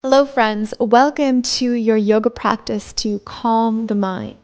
Hello friends, welcome to your yoga practice to calm the mind.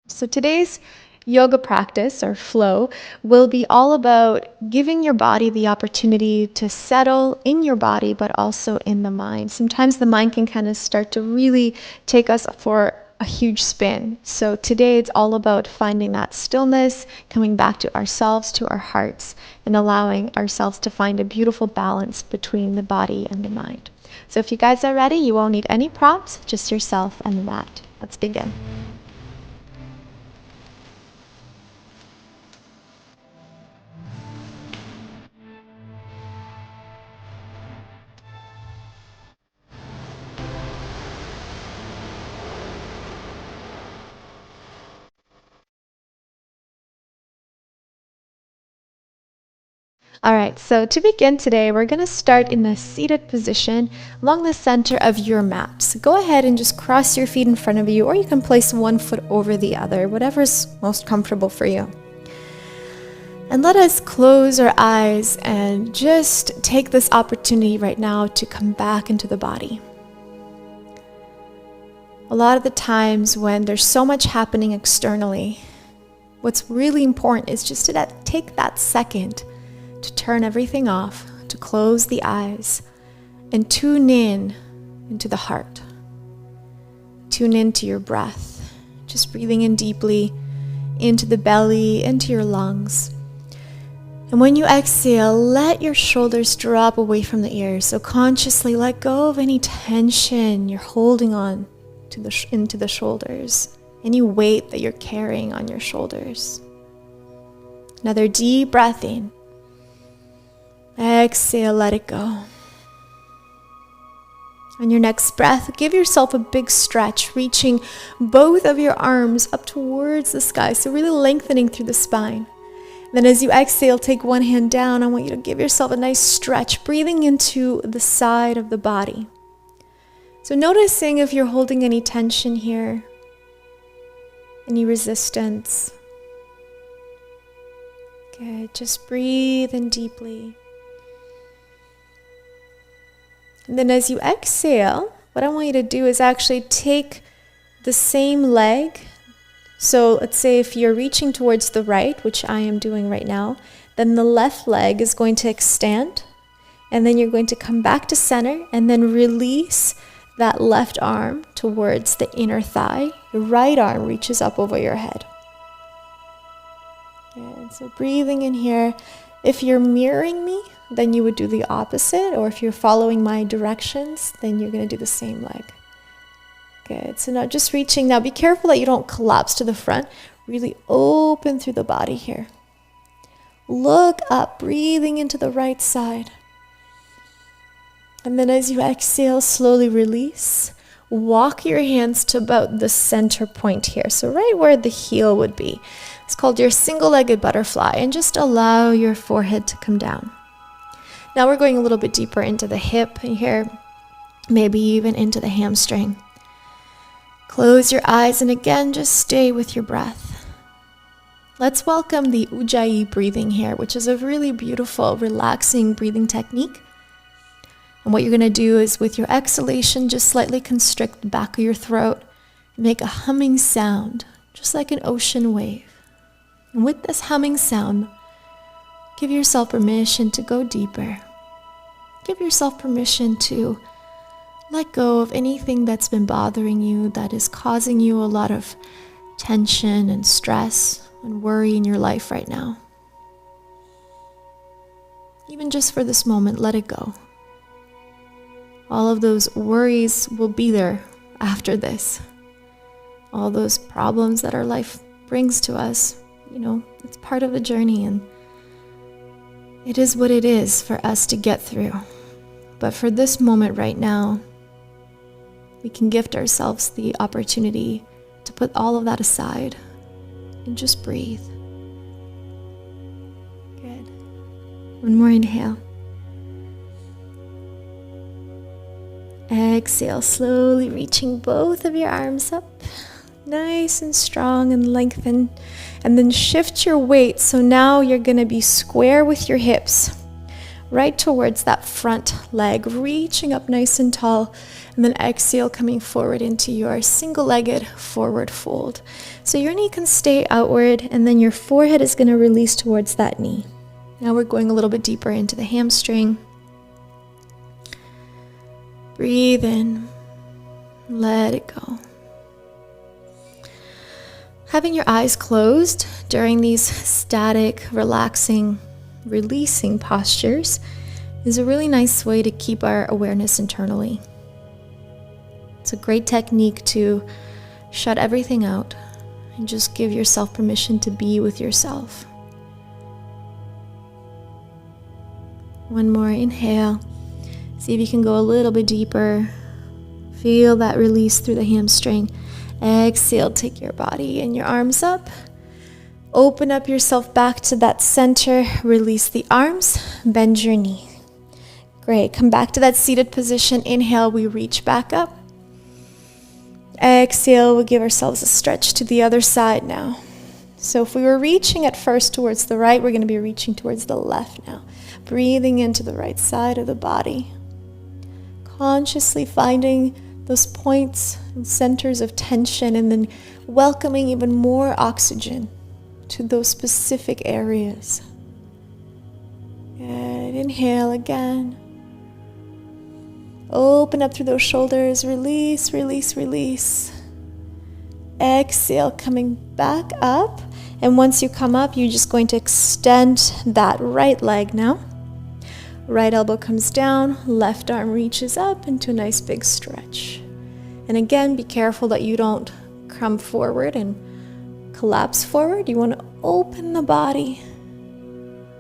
So today's yoga practice or flow will be all about giving your body the opportunity to settle in your body but also in the mind. Sometimes the mind can kind of start to really take us for a huge spin. So today it's all about finding that stillness, coming back to ourselves, to our hearts, and allowing ourselves to find a beautiful balance between the body and the mind. So if you guys are ready, you won't need any props, just yourself and the mat. Let's begin. All right, so to begin today, we're going to start in the seated position along the center of your mat. So go ahead and just cross your feet in front of you, or you can place one foot over the other, whatever's most comfortable for you. And let us close our eyes and just take this opportunity right now to come back into the body. A lot of the times when there's so much happening externally, what's really important is just to take that second to turn everything off, to close the eyes, and tune in into the heart. Tune into your breath, just breathing in deeply into the belly, into your lungs. And when you exhale, let your shoulders drop away from the ears. So consciously let go of any tension you're holding on to into the shoulders, any weight that you're carrying on your shoulders. Another deep breath in. Exhale, let it go. On your next breath, give yourself a big stretch, reaching both of your arms up towards the sky. So really lengthening through the spine. Then as you exhale, take one hand down. I want you to give yourself a nice stretch, breathing into the side of the body. So noticing if you're holding any tension here, any resistance. Good, just breathe in deeply. And then as you exhale, what I want you to do is actually take the same leg. So let's say if you're reaching towards the right, which I am doing right now, then the left leg is going to extend. And then you're going to come back to center and then release that left arm towards the inner thigh. Your right arm reaches up over your head. And so breathing in here. If you're mirroring me, then you would do the opposite. Or if you're following my directions, then you're going to do the same leg. Good. So now just reaching. Now be careful that you don't collapse to the front. Really open through the body here. Look up, breathing into the right side. And then as you exhale, slowly release. Walk your hands to about the center point here. So right where the heel would be. It's called your single-legged butterfly. And just allow your forehead to come down. Now we're going a little bit deeper into the hip here. Maybe even into the hamstring. Close your eyes and again, just stay with your breath. Let's welcome the Ujjayi breathing here, which is a really beautiful, relaxing breathing technique. And what you're going to do is with your exhalation, just slightly constrict the back of your throat and make a humming sound, just like an ocean wave. And with this humming sound, give yourself permission to go deeper. Give yourself permission to let go of anything that's been bothering you, that is causing you a lot of tension and stress and worry in your life right now. Even just for this moment, let it go. All of those worries will be there after this. All those problems that our life brings to us, it's part of the journey, and it is what it is for us to get through. But for this moment right now, we can gift ourselves the opportunity to put all of that aside and just breathe. Good. One more inhale. Exhale, slowly reaching both of your arms up. Nice and strong and lengthen. And then shift your weight. So now you're going to be square with your hips, right towards that front leg, reaching up nice and tall. And then exhale, coming forward into your single-legged forward fold. So your knee can stay outward, and then your forehead is going to release towards that knee. Now we're going a little bit deeper into the hamstring. Breathe in. Let it go. Having your eyes closed during these static, relaxing, releasing postures is a really nice way to keep our awareness internally. It's a great technique to shut everything out and just give yourself permission to be with yourself. One more inhale. See if you can go a little bit deeper. Feel that release through the hamstring. Exhale, take your body and your arms up. Open up yourself back to that center. Release the arms. Bend your knee. Great. Come back to that seated position. Inhale, we reach back up. Exhale, we'll give ourselves a stretch to the other side now. So if we were reaching at first towards the right, we're going to be reaching towards the left now. Breathing into the right side of the body. Consciously finding those points and centers of tension, and then welcoming even more oxygen to those specific areas. Good. Inhale again. Open up through those shoulders. Release, release, release. Exhale, coming back up. And once you come up, you're just going to extend that right leg now. Right elbow comes down, left arm reaches up into a nice big stretch. And again, be careful that you don't come forward and collapse forward. You want to open the body.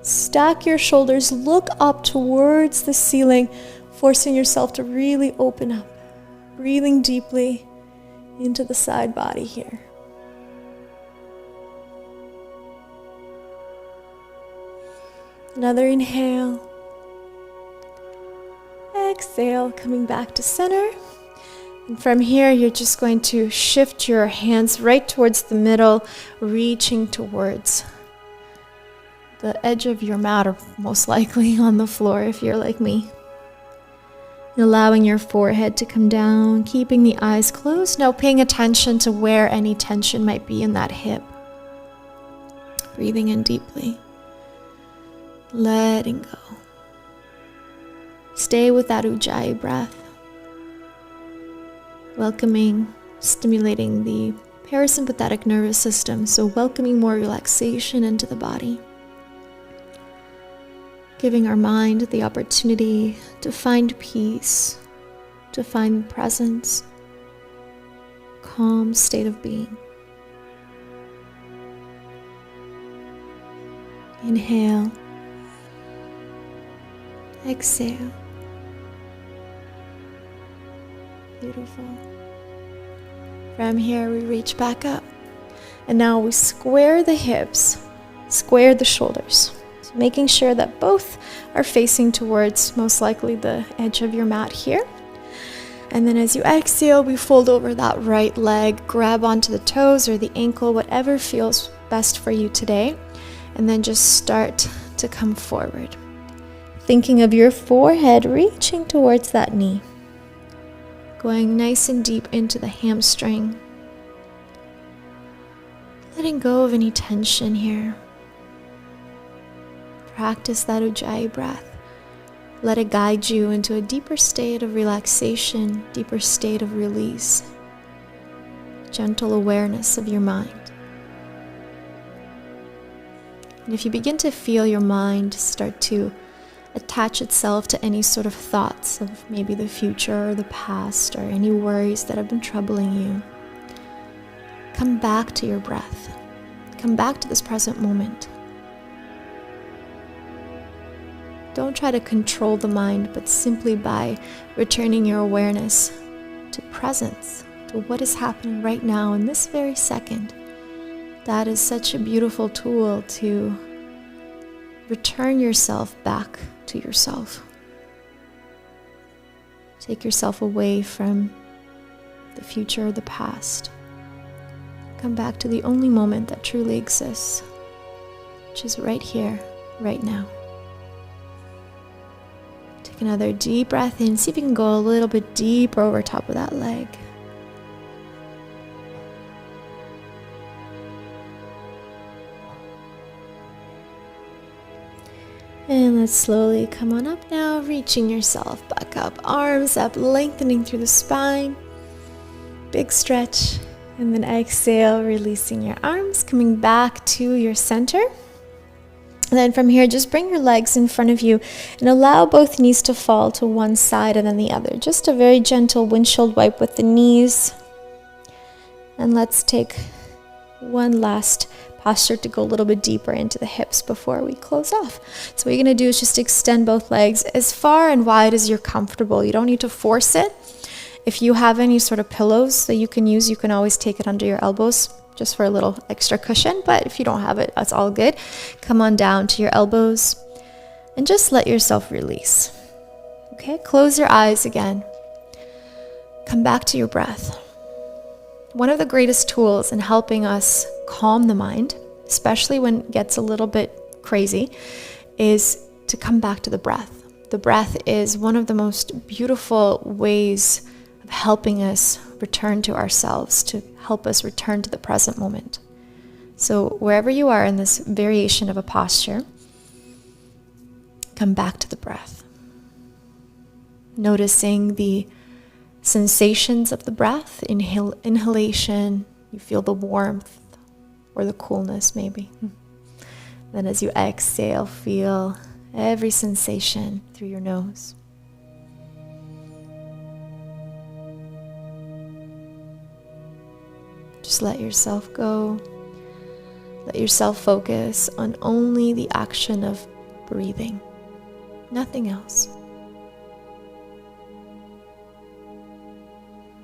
Stack your shoulders, look up towards the ceiling, forcing yourself to really open up. Breathing deeply into the side body here. Another inhale. Exhale, coming back to center. And from here, you're just going to shift your hands right towards the middle, reaching towards the edge of your mat, or most likely on the floor if you're like me. And allowing your forehead to come down, keeping the eyes closed. Now paying attention to where any tension might be in that hip. Breathing in deeply. Letting go. Stay with that Ujjayi breath. Welcoming, stimulating the parasympathetic nervous system, so welcoming more relaxation into the body. Giving our mind the opportunity to find peace, to find presence, calm state of being. Inhale. Exhale. Beautiful. From here, we reach back up. And now we square the hips, square the shoulders. So making sure that both are facing towards most likely the edge of your mat here. And then as you exhale, we fold over that right leg, grab onto the toes or the ankle, whatever feels best for you today. And then just start to come forward. Thinking of your forehead reaching towards that knee. Going nice and deep into the hamstring. Letting go of any tension here. Practice that Ujjayi breath. Let it guide you into a deeper state of relaxation, deeper state of release. Gentle awareness of your mind. And if you begin to feel your mind start to attach itself to any sort of thoughts of maybe the future or the past or any worries that have been troubling you, come back to your breath. Come back to this present moment. Don't try to control the mind, but simply by returning your awareness to presence, to what is happening right now in this very second. That is such a beautiful tool to return yourself back to yourself. Take yourself away from the future or the past. Come back to the only moment that truly exists, which is right here, right now. Take another deep breath in. See if you can go a little bit deeper over top of that leg. And let's slowly come on up now, reaching yourself back up, arms up, lengthening through the spine. Big stretch. And then exhale, releasing your arms, coming back to your center. And then from here, just bring your legs in front of you and allow both knees to fall to one side and then the other. Just a very gentle windshield wipe with the knees. And let's take one last posture to go a little bit deeper into the hips before we close off. So what you're going to do is just extend both legs as far and wide as you're comfortable. You don't need to force it. If you have any sort of pillows that you can use, you can always take it under your elbows just for a little extra cushion. But if you don't have it, that's all good. Come on down to your elbows and just let yourself release. Okay, close your eyes again. Come back to your breath. One of the greatest tools in helping us calm the mind, especially when it gets a little bit crazy, is to come back to the breath. The breath is one of the most beautiful ways of helping us return to ourselves, to help us return to the present moment. So wherever you are in this variation of a posture, come back to the breath. Noticing the sensations of the breath, inhalation, you feel the warmth or the coolness maybe. Then as you exhale, feel every sensation through your nose. Just let yourself go. Let yourself focus on only the action of breathing, nothing else.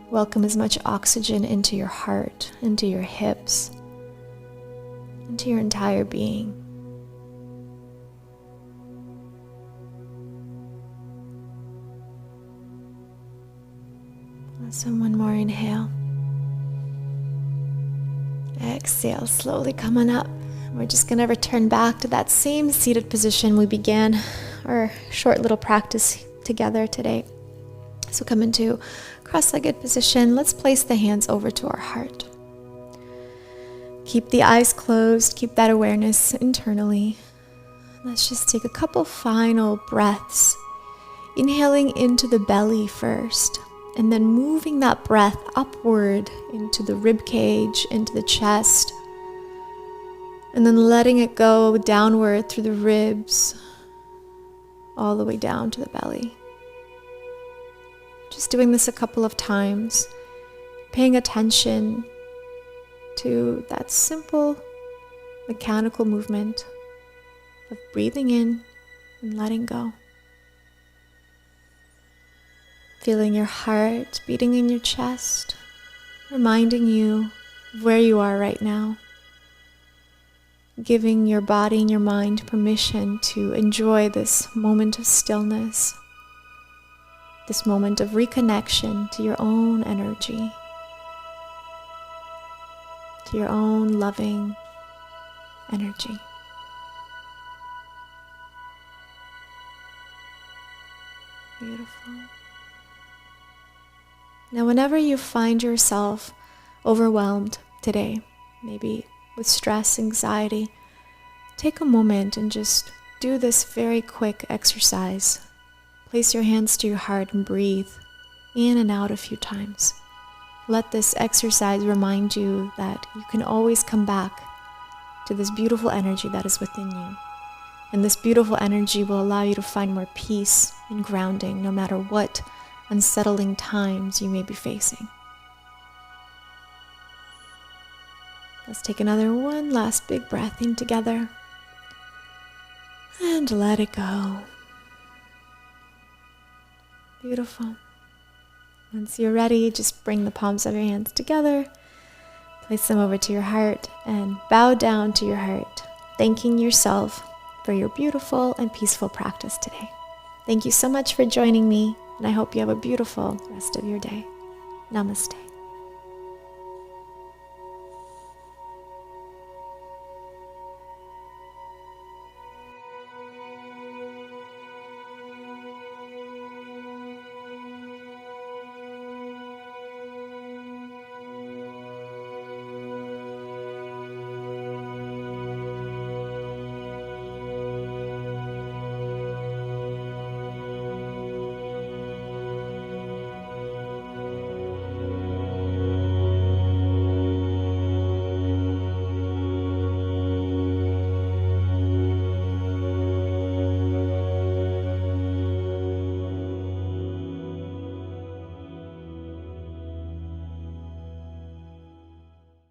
Welcome as much oxygen into your heart, into your hips, into your entire being. So one more inhale. Exhale, slowly coming up. We're just going to return back to that same seated position we began our short little practice together today. So come into cross-legged position. Let's place the hands over to our heart. Keep the eyes closed. Keep that awareness internally. Let's just take a couple final breaths. Inhaling into the belly first, and then moving that breath upward into the rib cage, into the chest, and then letting it go downward through the ribs, all the way down to the belly. Just doing this a couple of times, paying attention to that simple mechanical movement of breathing in and letting go. Feeling your heart beating in your chest, reminding you of where you are right now. Giving your body and your mind permission to enjoy this moment of stillness, this moment of reconnection to your own energy, to your own loving energy. Beautiful. Now, whenever you find yourself overwhelmed today, maybe with stress, anxiety, take a moment and just do this very quick exercise. Place your hands to your heart and breathe in and out a few times. Let this exercise remind you that you can always come back to this beautiful energy that is within you. And this beautiful energy will allow you to find more peace and grounding no matter what unsettling times you may be facing. Let's take one last big breath in together and let it go. Beautiful. Once you're ready, just bring the palms of your hands together, place them over to your heart, and bow down to your heart, thanking yourself for your beautiful and peaceful practice today. Thank you so much for joining me, and I hope you have a beautiful rest of your day. Namaste.